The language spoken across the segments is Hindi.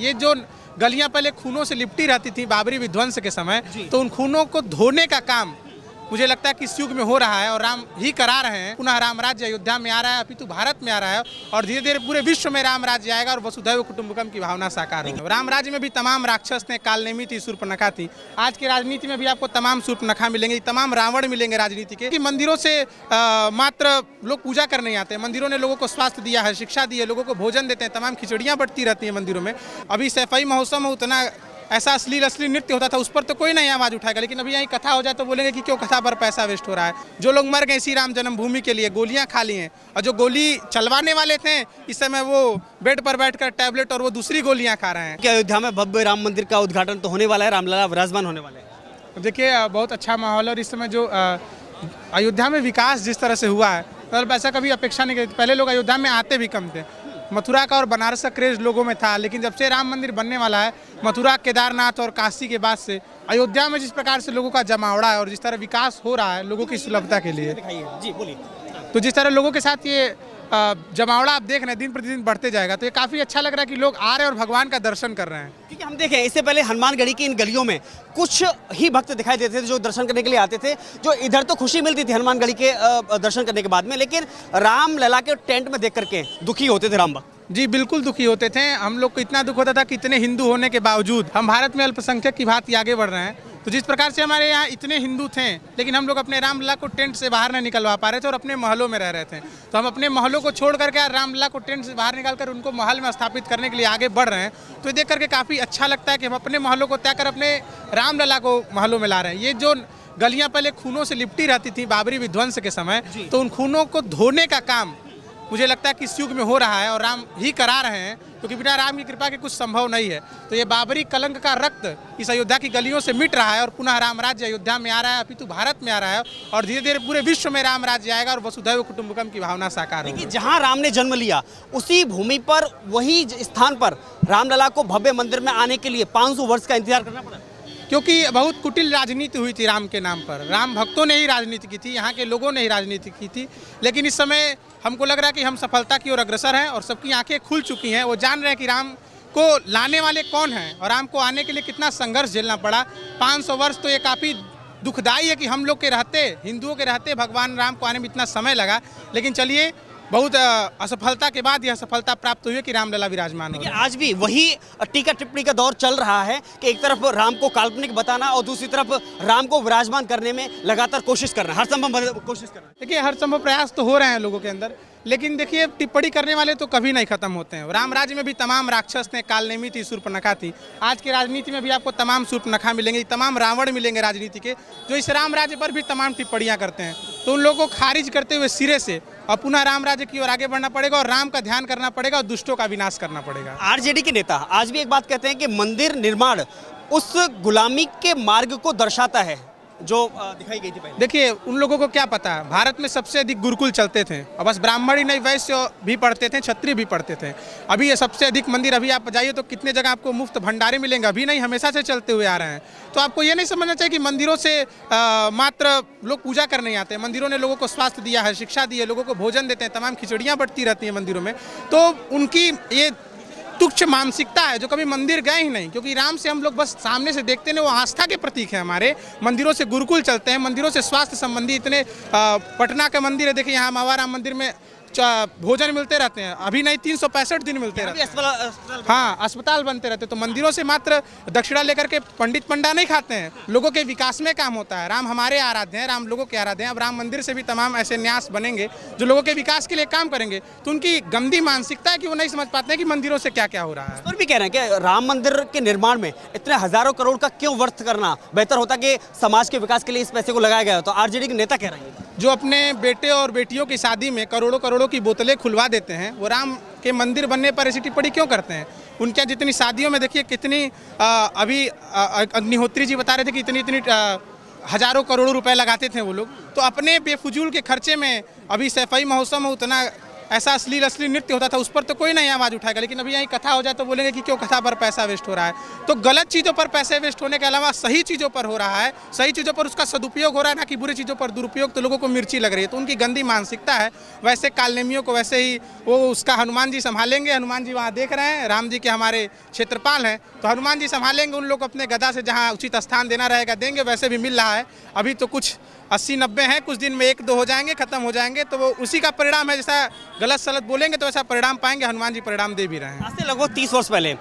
ये जो गलियां पहले खूनों से लिपटी रहती थी बाबरी विध्वंस के समय, तो उन खूनों को धोने का काम मुझे लगता है कि इस युग में हो रहा है और राम ही करा रहे हैं। पुनः राम राज्य अयोध्या में आ रहा है, अपितु भारत में आ रहा है और धीरे धीरे पूरे विश्व में राम राज्य आएगा और वसुधैव कुटुंबकम की भावना साकार होगी। राम राज्य में भी तमाम राक्षस थे, कालनेमी थी, शूर्पणखा थी। आज की राजनीति में भी आपको तमाम शूर्पणखा मिलेंगे, तमाम रावण मिलेंगे राजनीति के। कि मंदिरों से मात्र लोग पूजा करने आते हैं। मंदिरों ने लोगों को स्वास्थ्य दिया है, शिक्षा दी है, लोगों को भोजन देते हैं, तमाम खिचड़ियाँ बढ़ती रहती हैं मंदिरों में। अभी सैफई महोत्सव में उतना ऐसा अश्लील नृत्य होता था, उस पर तो कोई नहीं आवाज़ उठाएगा, लेकिन अभी यहीं कथा हो जाए तो बोलेंगे कि क्यों कथा पर पैसा वेस्ट हो रहा है। जो लोग मर गए श्री राम जन्मभूमि के लिए, गोलियां खा ली हैं, और जो गोली चलवाने वाले थे इस समय वो बेड पर बैठकर टैबलेट और वो दूसरी गोलियां खा रहे हैं। क्या अयोध्या में भव्य राम मंदिर का उद्घाटन तो होने वाला है, रामलला विराजमान होने वाले हैं? देखिए बहुत अच्छा माहौल है और इस समय जो अयोध्या में विकास जिस तरह से हुआ है, मतलब ऐसा कभी अपेक्षा नहीं करी। पहले लोग अयोध्या में आते भी कम थे। मथुरा का और बनारस का क्रेज लोगों में था, लेकिन जब से राम मंदिर बनने वाला है, मथुरा, केदारनाथ और काशी के बाद से अयोध्या में जिस प्रकार से लोगों का जमावड़ा है और जिस तरह विकास हो रहा है लोगों की सुलभता के लिए, जी बोलिए। तो जिस तरह लोगों के साथ ये जमावड़ा आप देख रहे हैं दिन प्रतिदिन बढ़ते जाएगा, तो ये काफ़ी अच्छा लग रहा है कि लोग आ रहे हैं और भगवान का दर्शन कर रहे हैं। क्योंकि हम देखें इससे पहले हनुमानगढ़ी की इन गलियों में कुछ ही भक्त दिखाई देते थे जो दर्शन करने के लिए आते थे। जो इधर तो खुशी मिलती थी हनुमानगढ़ी के दर्शन करने के बाद में, लेकिन रामलला के टेंट में देख करके दुखी होते थे राम भक्त। जी बिल्कुल दुखी होते थे। हम लोग को इतना दुख होता था कि इतने हिंदू होने के बावजूद हम भारत में अल्पसंख्यक की भांति आगे बढ़ रहे हैं। तो जिस प्रकार से हमारे यहाँ इतने हिंदू थे, लेकिन हम लोग अपने रामलला को टेंट से बाहर नहीं निकलवा पा रहे थे और अपने महलों में रह रहे थे। तो हम अपने महलों को छोड़ करके रामलला को टेंट से बाहर निकालकर उनको महल में स्थापित करने के लिए आगे बढ़ रहे हैं। तो ये देख करके काफ़ी अच्छा लगता है कि हम अपने महलों को त्याग कर अपने रामलला को महलों में ला रहे हैं। ये जो गलियाँ पहले खूनों से लिपटी रहती थी बाबरी विध्वंस के समय, तो उन खूनों को धोने का काम मुझे लगता है कि इस युग में हो रहा है और राम ही करा रहे हैं, क्योंकि बिना राम की कृपा के कुछ संभव नहीं है। तो ये बाबरी कलंक का रक्त इस अयोध्या की गलियों से मिट रहा है और पुनः राम राज्य अयोध्या में आ रहा है, अपितु भारत में आ रहा है और धीरे धीरे पूरे विश्व में राम राज्य आएगा और वसुधैव कुटुंबकम की भावना साकार होगी। जहां राम ने जन्म लिया उसी भूमि पर, वही स्थान पर रामलला को भव्य मंदिर में आने के लिए 500 वर्ष का इंतजार करना पड़ा, क्योंकि बहुत कुटिल राजनीति हुई थी राम के नाम पर। राम भक्तों ने ही राजनीति की थी, यहाँ के लोगों ने ही राजनीति की थी। लेकिन इस समय हमको लग रहा है कि हम सफलता की ओर अग्रसर हैं और सबकी आंखें खुल चुकी हैं। वो जान रहे हैं कि राम को लाने वाले कौन हैं और राम को आने के लिए कितना संघर्ष झेलना पड़ा। 500 वर्ष तो ये काफ़ी दुखदाई है कि हम लोग के रहते, हिंदुओं के रहते भगवान राम को आने में इतना समय लगा। लेकिन चलिए, बहुत असफलता के बाद यह सफलता प्राप्त हुई है कि रामलला विराजमान हो। आज भी वही टीका टिप्पणी का दौर चल रहा है कि एक तरफ राम को काल्पनिक बताना और दूसरी तरफ राम को विराजमान करने में लगातार कोशिश करना, हर संभव कोशिश करना। देखिए हर संभव प्रयास तो हो रहे हैं लोगों के अंदर, लेकिन देखिए टिप्पणी करने वाले तो कभी नहीं खत्म होते हैं। राम राज्य में भी तमाम राक्षस थे, कालनेमी थी, शूर्पणखा थी। आज की राजनीति में भी आपको तमाम शूर्पणखा मिलेंगे, तमाम रावण मिलेंगे राजनीति के, जो इस राम राज्य पर भी तमाम टिप्पणियां करते हैं। तो उन लोगों को खारिज करते हुए सिरे से और पुनः राम राज्य की ओर आगे बढ़ना पड़ेगा और राम का ध्यान करना पड़ेगा और दुष्टों का विनाश करना पड़ेगा। आरजेडी के नेता आज भी एक बात कहते हैं कि मंदिर निर्माण उस गुलामी के मार्ग को दर्शाता है जो दिखाई गई थी पहले। देखिए उन लोगों को क्या पता है, भारत में सबसे अधिक गुरुकुल चलते थे और बस ब्राह्मण ही नहीं, वैश्य भी पढ़ते थे, क्षत्रिय भी पढ़ते थे। अभी ये सबसे अधिक मंदिर, अभी आप जाइए तो कितने जगह आपको मुफ्त भंडारे मिलेंगे, अभी नहीं हमेशा से चलते हुए आ रहे हैं। तो आपको ये नहीं समझना चाहिए कि मंदिरों से मात्र लोग पूजा करने आते हैं। मंदिरों ने लोगों को स्वास्थ्य दिया है, शिक्षा दी है, लोगों को भोजन देते हैं, तमाम खिचड़ियाँ बढ़ती रहती हैं मंदिरों में। तो उनकी ये तुच्छ मानसिकता है जो कभी मंदिर गए ही नहीं, क्योंकि राम से हम लोग बस सामने से देखते हैं, वो आस्था के प्रतीक है हमारे। मंदिरों से गुरुकुल चलते हैं, मंदिरों से स्वास्थ्य संबंधी इतने पटना का मंदिर है, देखिए यहाँ मावा राम मंदिर में भोजन मिलते रहते हैं, अभी नहीं 365 दिन मिलते रहते हैं। हाँ, अस्पताल बनते रहते हैं। तो मंदिरों से मात्र दक्षिणा लेकर के पंडित पंडा नहीं खाते हैं, लोगों के विकास में काम होता है। राम हमारे आराध्य हैं, राम लोगों के आराध्य हैं। अब राम मंदिर से भी तमाम ऐसे न्यास बनेंगे जो लोगों के विकास के लिए काम करेंगे। तो उनकी गंदी मानसिकता है कि वो नहीं समझ पाते हैं कि मंदिरों से क्या क्या हो रहा है। और भी कह रहे हैं कि राम मंदिर के निर्माण में इतने हजारों करोड़ का क्यों व्यर्थ करना, बेहतर होता कि समाज के विकास के लिए इस पैसे को लगाया गया। तो आरजेडी के नेता कह रहे हैं जो अपने बेटे और बेटियों की शादी में करोड़ों करोड़ों की बोतलें खुलवा देते हैं, वो राम के मंदिर बनने पर ऐसी टिप्पणी क्यों करते हैं? उनके जितनी शादियों में देखिए कितनी अभी अग्निहोत्री जी बता रहे थे कि इतनी हजारों करोड़ों रुपए लगाते थे वो लोग। तो अपने बेफजूल के खर्चे में अभी सैफई महोत्सव में उतना ऐसा अश्लील नृत्य होता था, उस पर तो कोई नहीं आवाज़ उठाएगा, लेकिन अभी यहीं कथा हो जाए तो बोलेंगे कि क्यों कथा पर पैसा वेस्ट हो रहा है। तो गलत चीज़ों पर पैसे वेस्ट होने के अलावा सही चीज़ों पर हो रहा है, सही चीज़ों पर उसका सदुपयोग हो रहा है, ना कि बुरी चीज़ों पर दुरुपयोग। तो लोगों को मिर्ची लग रही है, तो उनकी गंदी मानसिकता है। वैसे कालनेमियों को वैसे ही वो उसका हनुमान जी संभालेंगे। हनुमान जी वहाँ देख रहे हैं, राम जी के हमारे क्षेत्रपाल हैं, तो हनुमान जी संभालेंगे। उन लोग अपने गदा से जहाँ उचित स्थान देना रहेगा देंगे, वैसे भी मिल रहा है। अभी तो कुछ 80-90 हैं, कुछ दिन में 1-2 हो जाएंगे, खत्म हो जाएंगे। तो वो उसी का परिणाम है, जैसा गलत सलत बोलेंगे तो वैसा परिणाम पाएंगे। हनुमान जी परिणाम दे भी रहे हैं। आज से लगभग 30 वर्ष पहले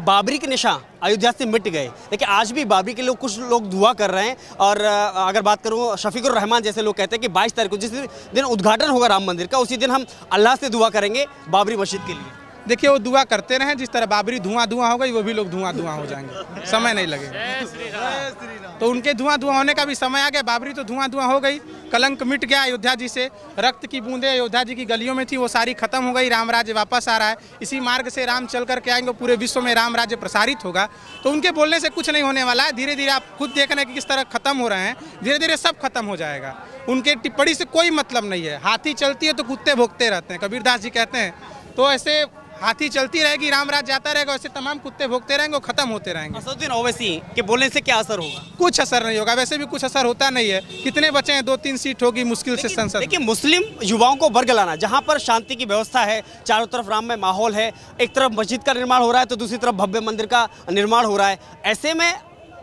बाबरी के निशान अयोध्या से मिट गए, लेकिन आज भी बाबरी के लोग, कुछ लोग दुआ कर रहे हैं। और अगर बात करूँ शफीकुर रहमान जैसे लोग कहते हैं कि 22 तारीख को जिस दिन उद्घाटन होगा राम मंदिर का, उसी दिन हम अल्लाह से दुआ करेंगे बाबरी मस्जिद के लिए। देखिए, वो दुआ करते रहें, जिस तरह बाबरी धुआं हो गई, वो भी लोग धुआं हो जाएंगे, समय नहीं लगेगा। तो उनके धुआं होने का भी समय आ गया। बाबरी तो धुआं हो गई, कलंक मिट गया अयोध्या जी से। रक्त की बूंदें अयोध्या जी की गलियों में थी, वो सारी खत्म हो गई। राम राज्य वापस आ रहा है, इसी मार्ग से राम चल करके आएंगे, पूरे विश्व में राम राज्य प्रसारित होगा। तो उनके बोलने से कुछ नहीं होने वाला है। धीरे धीरे आप खुद देख रहे हैं कि किस तरह खत्म हो रहे हैं, धीरे धीरे सब खत्म हो जाएगा। उनके टिप्पणी से कोई मतलब नहीं है। हाथी चलती है तो कुत्ते भोंकते रहते हैं, कबीरदास जी कहते हैं। तो ऐसे हाथी चलती रहेगी, राम राज्य जाता रहेगा, वैसे तमाम कुत्ते भोंकते रहेंगे और खत्म होते रहेंगे। असदुद्दीन ओवैसी के बोलने से क्या असर होगा? कुछ असर नहीं होगा, वैसे भी कुछ असर होता नहीं है। कितने बचे हैं? 2-3 सीट होगी मुश्किल से संसद। देखिए, मुस्लिम युवाओं को वर्ग लाना, जहां पर शांति की व्यवस्था है, चारों तरफ राममय माहौल है, एक तरफ मस्जिद का निर्माण हो रहा है तो दूसरी तरफ भव्य मंदिर का निर्माण हो रहा है। ऐसे में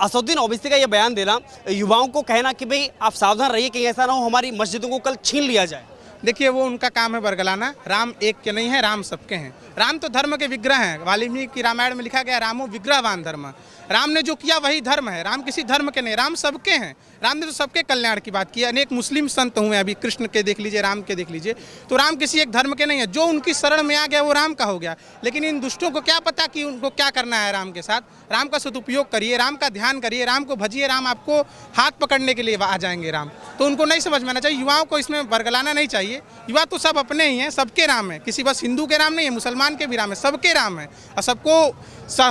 असदुद्दीन ओवैसी का यह बयान देना, युवाओं को कहना कि भाई आप सावधान रहिए, कहीं ऐसा ना हो हमारी मस्जिदों को कल छीन लिया जाए। देखिए, वो उनका काम है बरगलाना। राम एक के नहीं है, राम सबके हैं। राम तो धर्म के विग्रह हैं। वाल्मीकि की रामायण में लिखा गया, रामो विग्रहवान धर्म। राम ने जो किया वही धर्म है। राम किसी धर्म के नहीं, राम सबके हैं। राम ने तो सबके कल्याण की बात की है। अनेक मुस्लिम संत हुए, अभी कृष्ण के देख लीजिए, राम के देख लीजिए। तो राम किसी एक धर्म के नहीं है। जो उनकी शरण में आ गया वो राम का हो गया। लेकिन इन दुष्टों को क्या पता कि उनको क्या करना है राम के साथ। राम का सदुपयोग करिए, राम का ध्यान करिए, राम को भजिए, राम आपको हाथ पकड़ने के लिए आ जाएंगे राम। तो उनको नहीं समझ में आना चाहिए, युवाओं को इसमें बरगलाना नहीं चाहिए। युवा तो सब अपने ही हैं, सबके राम है। किसी बस हिंदू के राम नहीं है, मुसलमान के भी राम है, सबके राम है। और सबको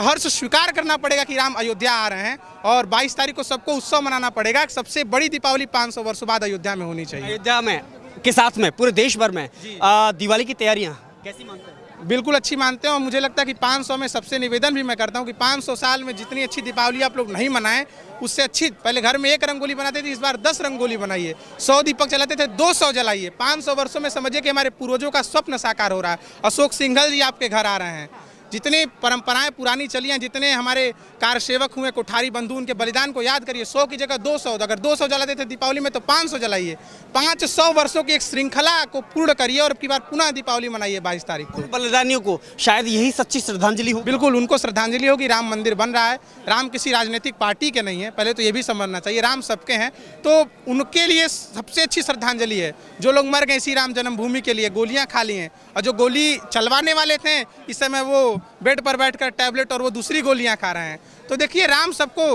हर्ष स्वीकार करना पड़ेगा कि राम अयोध्या आ रहे हैं। और 22 तारीख को सबको उत्सव मनाना पड़ेगा। सबसे बड़ी दीपावली 500 वर्षों बाद अयोध्या में होनी चाहिए। अयोध्या में के साथ में पूरे देश भर में दिवाली की तैयारियां कैसी मानते हैं? बिल्कुल अच्छी मानते हैं। और मुझे लगता है कि 500 में सबसे निवेदन भी मैं करता हूं कि 500 साल में जितनी अच्छी दीपावली आप लोग नहीं मनाएं, उससे अच्छी पहले घर में 1 रंगोली बनाते थे, इस बार 10 रंगोली बनाइए। 100 दीपक जलाते थे, 200 जलाइए। 500 वर्षों में समझिए कि हमारे पूर्वजों का स्वप्न साकार हो रहा है। अशोक सिंघल जी आपके घर आ रहे हैं। जितनी परंपराएं पुरानी चली हैं, जितने हमारे कारसेवक हुए, कोठारी बंधु, उनके बलिदान को याद करिए। 100 की जगह 200, अगर 200 जलाते थे दीपावली में तो 500 जलाइए। 500 वर्षों की एक श्रृंखला को पूर्ण करिए और अब की बार पुनः दीपावली मनाइए 22 तारीख को। बलिदानियों को शायद यही सच्ची श्रद्धांजलि हो। बिल्कुल, उनको श्रद्धांजलि होगी। राम मंदिर बन रहा है, राम किसी राजनीतिक पार्टी के नहीं है, पहले तो ये भी समझना चाहिए। राम सबके हैं, तो उनके लिए सबसे अच्छी श्रद्धांजलि है। जो लोग मर गए इसी राम जन्मभूमि के लिए, गोलियां खा ली हैं, और जो गोली चलवाने वाले थे इस समय वो बेड पर बैठकर टैबलेट और वो दूसरी गोलियां खा रहे हैं। तो देखिए, राम सबको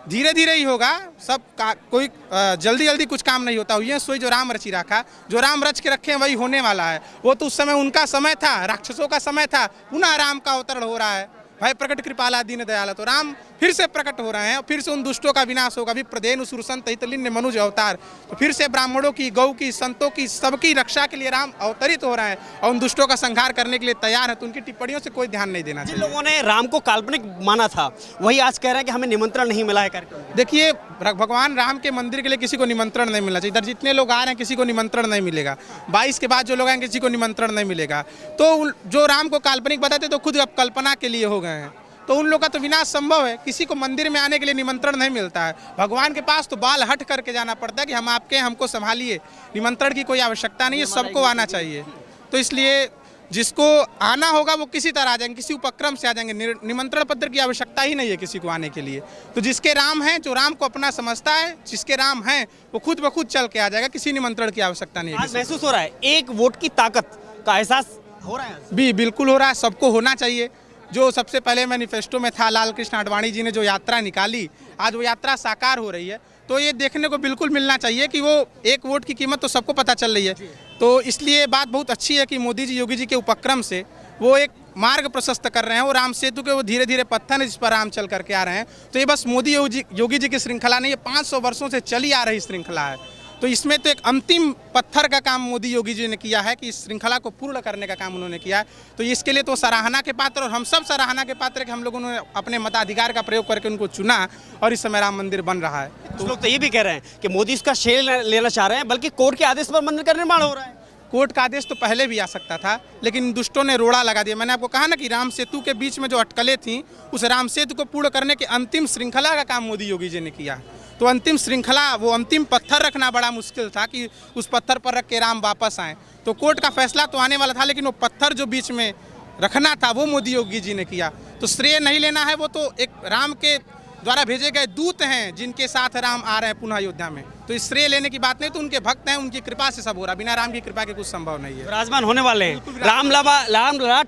धीरे धीरे ही होगा। सब का कोई जल्दी जल्दी कुछ काम नहीं होता। ये सोई जो राम रची रखा, जो राम रच के रखे वही होने वाला है। वो तो उस समय उनका समय था, राक्षसों का समय था, पुनः राम का अवतरण हो रहा है। भाई प्रकट कृपाला दीन दयाला, तो राम फिर से प्रकट हो रहे हैं और फिर से उन दुष्टों का विनाश होगा। अभी प्रदेन सुरसंत हितलिन्य मनुज अवतार, तो फिर से ब्राह्मणों की, गौ की, संतों की, सबकी रक्षा के लिए राम अवतरित हो रहे हैं और उन दुष्टों का संहार करने के लिए तैयार है। तो उनकी टिप्पणियों से कोई ध्यान नहीं देना चाहिए। जिन लोगों ने राम को काल्पनिक माना था वही आज कह रहे हैं कि हमें निमंत्रण नहीं मिला है कार्यक्रम। देखिए, भगवान राम के मंदिर के लिए किसी को निमंत्रण नहीं मिलना चाहिए। इधर जितने लोग आ रहे हैं किसी को निमंत्रण नहीं मिलेगा। 22 के बाद जो लोग आएंगे किसी को निमंत्रण नहीं मिलेगा। तो जो राम को काल्पनिक बताते तो खुद अब कल्पना के लिए हो गए हैं। तो उन लोगों का तो विनाश संभव है। किसी को मंदिर में आने के लिए निमंत्रण नहीं मिलता है। भगवान के पास तो बाल हट करके जाना पड़ता है कि हम आपके, हमको संभालिए। निमंत्रण की कोई आवश्यकता नहीं है, सबको आना चाहिए। तो इसलिए जिसको आना होगा वो किसी तरह आ जाएंगे, किसी उपक्रम से आ जाएंगे। निमंत्रण पत्र की आवश्यकता ही नहीं है किसी को आने के लिए। तो जिसके राम हैं, जो राम को अपना समझता है, जिसके राम हैं, वो खुद ब खुद चल के आ जाएगा। किसी निमंत्रण की आवश्यकता नहीं है। आज महसूस हो रहा है एक वोट की ताकत का एहसास हो रहा है। बिल्कुल हो रहा है, सबको होना चाहिए। जो सबसे पहले मैनिफेस्टो में था, लाल कृष्ण आडवाणी जी ने जो यात्रा निकाली, आज वो यात्रा साकार हो रही है। तो ये देखने को बिल्कुल मिलना चाहिए कि वो एक वोट की कीमत तो सबको पता चल रही है। तो इसलिए बात बहुत अच्छी है कि मोदी जी, योगी जी के उपक्रम से वो एक मार्ग प्रशस्त कर रहे हैं। वो राम सेतु के वो धीरे धीरे पत्थर है जिस पर राम चल करके आ रहे हैं। तो ये बस मोदी योगी जी की श्रृंखला नहीं है, 500 वर्षों से चली आ रही श्रृंखला है। तो इसमें तो एक अंतिम पत्थर का काम मोदी योगी जी ने किया है कि इस श्रृंखला को पूर्ण करने का काम उन्होंने किया है। तो इसके लिए तो सराहना के पात्र, और हम सब सराहना के पात्र है कि हम लोगों ने अपने मताधिकार का प्रयोग करके उनको चुना और इस समय राम मंदिर बन रहा है। कुछ लोग तो ये भी कह रहे हैं कि मोदी इसका श्रेय लेना चाह रहे हैं, बल्कि कोर्ट के आदेश पर मंदिर का निर्माण हो रहा है। कोर्ट का आदेश तो पहले भी आ सकता था, लेकिन दुष्टों ने रोड़ा लगा दिया। मैंने आपको कहा ना कि राम सेतु के बीच में जो अटकलें थीं, उस राम सेतु को पूर्ण करने की अंतिम श्रृंखला का काम मोदी योगी जी ने किया। तो अंतिम श्रृंखला, वो अंतिम पत्थर रखना बड़ा मुश्किल था कि उस पत्थर पर रख के राम वापस आए। तो कोर्ट का फैसला तो आने वाला था, लेकिन वो पत्थर जो बीच में रखना था वो मोदी योगी जी ने किया। तो श्रेय नहीं लेना है, वो तो एक राम के द्वारा भेजे गए दूत हैं जिनके साथ राम आ रहे हैं पुनः अयोध्या में। तो इस श्रेय लेने की बात नहीं, तो उनके भक्त हैं, उनकी कृपा से सब हो रहा। बिना राम की कृपा के कुछ संभव नहीं है। विराजमान होने वाले हैं राम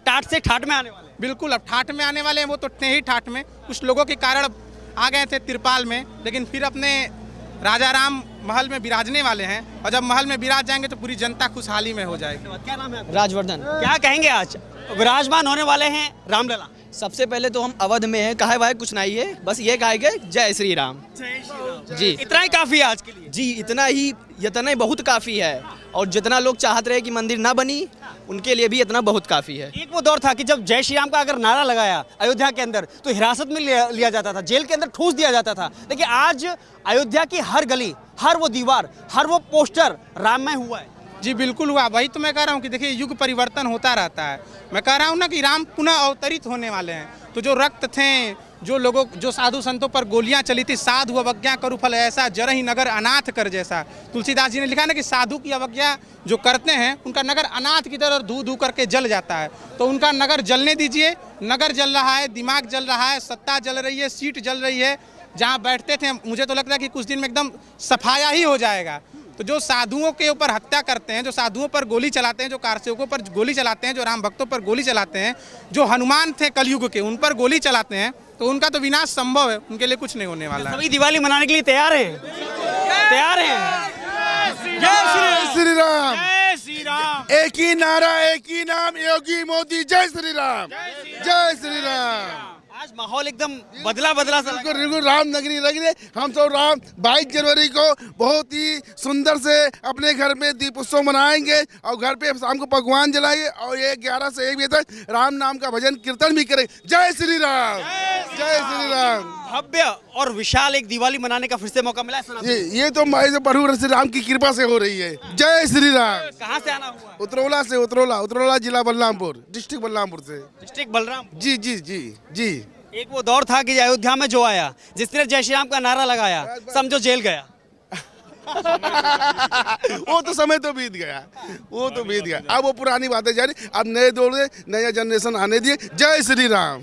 टाट से ठाट में आने वाले हैं। बिल्कुल, अब ठाठ में आने वाले हैं। वो तो थे ही ठाठ में, कुछ लोगों के कारण आ गए थे तिरपाल में, लेकिन फिर अपने राजा राम महल में विराजने वाले हैं। और जब महल में विराज जाएंगे तो पूरी जनता खुशहाली में हो जाएगी। क्या नाम है आपका? राजवर्धन। क्या कहेंगे आज विराजमान होने वाले हैं रामलला? सबसे पहले तो हम अवध में हैं, कहे भाई कुछ नहीं है, बस ये कहेंगे जय श्री राम। जी, इतना ही काफी है आज के लिए। जी इतना ही बहुत काफ़ी है। और जितना लोग चाहते रहे कि मंदिर ना बनी, उनके लिए भी इतना बहुत काफ़ी है। एक वो दौर था कि जब जय श्री राम का अगर नारा लगाया अयोध्या के अंदर तो हिरासत में लिया जाता था, जेल के अंदर ठूस दिया जाता था। लेकिन आज अयोध्या की हर गली, हर वो दीवार, हर वो पोस्टर राममय हुआ है। जी बिल्कुल हुआ। वही तो मैं कह रहा हूँ कि देखिए, युग परिवर्तन होता रहता है। मैं कह रहा हूँ ना कि राम पुनः अवतरित होने वाले हैं। तो जो रक्त थे, जो साधु संतों पर गोलियां चली थी, साधु अवज्ञा करू फल ऐसा, जरहि नगर अनाथ कर जैसा। तुलसीदास जी ने लिखा ना कि साधु की अवज्ञा जो करते हैं, उनका नगर अनाथ की तरह धू धू करके जल जाता है। तो उनका नगर जलने दीजिए। नगर जल रहा है, दिमाग जल रहा है, सत्ता जल रही है, सीट जल रही है। जहाँ बैठते थे, मुझे तो लगता है कि कुछ दिन में एकदम सफाया ही हो जाएगा। तो जो साधुओं के ऊपर हत्या करते हैं, जो साधुओं पर गोली चलाते हैं, जो कारसेवकों पर गोली चलाते हैं, जो राम भक्तों पर गोली चलाते हैं, जो हनुमान थे कलयुग के, उन पर गोली चलाते हैं, तो उनका तो विनाश संभव है। उनके लिए कुछ नहीं होने वाला है। सभी दिवाली मनाने के लिए तैयार हैं। जय श्री राम। जय श्री राम। एक ही नारा, एक ही नाम, योगी मोदी। जय श्री राम, जय श्री राम। आज माहौल एकदम बदला सा लगा। बिल्कुल राम नगरी लग रही है। हम सब राम 22 जनवरी को बहुत ही सुंदर से अपने घर में दीप उत्सव मनाएंगे और घर पे शाम को पकवान जलाएंगे और ये 11 से 1 बजे तक राम नाम का भजन कीर्तन भी करेंगे। जय श्री राम, जय श्री राम। भव्य और विशाल एक दिवाली मनाने का फिर से मौका मिला है। ये तो प्रभु श्री राम की कृपा से हो रही है। जय श्री राम। कहाँ से आना हुआ? उतरौला से। उतरौला जिला बलरामपुर, डिस्ट्रिक्ट बलरामपुर से। डिस्ट्रिक्ट बलराम। जी जी जी जी। एक वो दौर था कि अयोध्या में जो आया, जिसने जय श्री राम का नारा लगाया, समझो जेल गया। वो तो समय तो बीत गया, वो तो बीत गया। अब वो पुरानी बातें जारी। अब नए दौर में नया जनरेशन आने दिए। जय श्री राम।